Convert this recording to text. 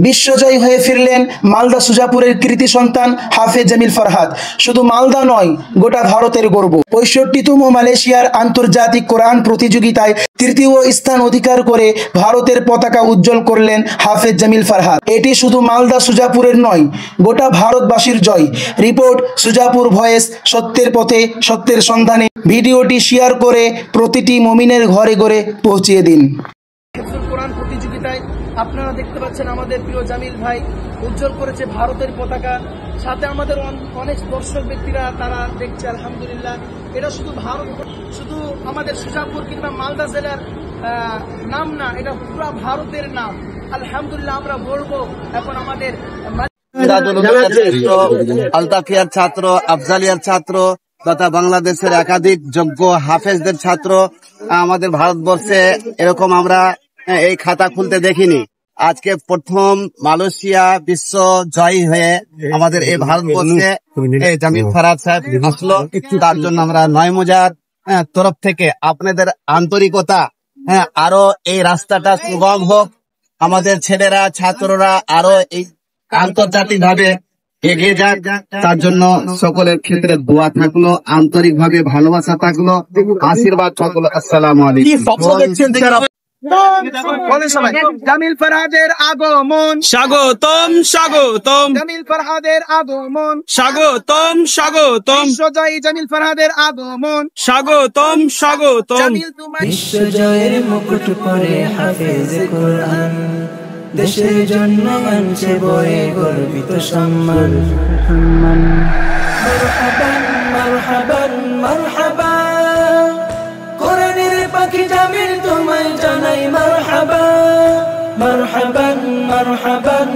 বিশ্বজয়ী হয়ে ফিরলেন মালদা সুজাপুরের কৃতি সন্তান হাফেজ জামিল ফারহাদ। শুধু মালদা নয়, গোটা ভারতের গর্ব। 65তম মালয়েশিয়ার আন্তর্জাতিক কোরআন প্রতিযোগিতায় তৃতীয় স্থান অধিকার করে ভারতের পতাকা উজ্জ্বল করলেন হাফেজ জামিল ফারহাদ। এটি শুধু মালদা সুজাপুরের নয়, গোটা ভারতবাসীর জয়। রিপোর্ট সুজাপুর ভয়েস, সত্যের পথে সত্যের সন্ধানে। ভিডিওটি শেয়ার করে প্রতিটি মুমিনের ঘরে ঘরে পৌঁছিয়ে দিন। কোরআন প্রতিযোগিতায় আপনারা দেখতে পাচ্ছেন আমাদের প্রিয় জামিল ভাই উজ্জ্বল করেছে ভারতের পতাকা। সাথে আমাদের অনেক দর্শক ব্যক্তিরা তারা দেখছে, আলহামদুলিল্লাহ। এটা শুধু শুধু আমাদের সুজাপুর কিংবা মালদা জেলার নাম না, এটা পুরো ভারতের নাম। আলহামদুলিল্লাহ আমরা বলবো এখন আমাদের আলতাফিয়ার ছাত্র, আফজালিয়ার ছাত্র তথা বাংলাদেশের একাধিক যোগ্য হাফেজদের ছাত্র আমাদের ভারতবর্ষে এরকম আমরা এই খাতা খুলতে দেখিনি। আজকে প্রথম মালয়েশিয়া বিশ্ব জয়ী হয়ে আমাদের এই ভারতবর্ষে জামিল ফারহাদ সাহেব আসলো। তার জন্য আমরা নয়মজার তরফ থেকে আপনাদের আন্তরিকতা, আরো এই রাস্তাটা সুগম হোক, আমাদের ছেলেরা ছাত্ররা আরো এই আন্তর্জাতিক ভাবে এগিয়ে যাক, তার জন্য সকলের ক্ষেত্রে দোয়া থাকলো, আন্তরিক ভাবে ভালোবাসা থাকলো, আশীর্বাদ থাকলো। আসসালামু আলাইকুম। জামিল ফারহাদের আগমন স্বাগতম স্বাগতম, জামিল ফারহাদের আগমন স্বাগতম স্বাগতম, বিশ্বজয়ী জামিল ফারহাদের আগমন স্বাগতম স্বাগতম। জামিল তোমার বিশ্বজয়ের মুকুট পরে হাফেজ কোরআন, দেশের জন্য আনছে বয়ে গর্বিত সম্মান। মারহাবান মারহাবান মারহাবা, কোরআনের পাখি জামিল তোমায় জানাই মারহাবা। মারহাবান মারহাবান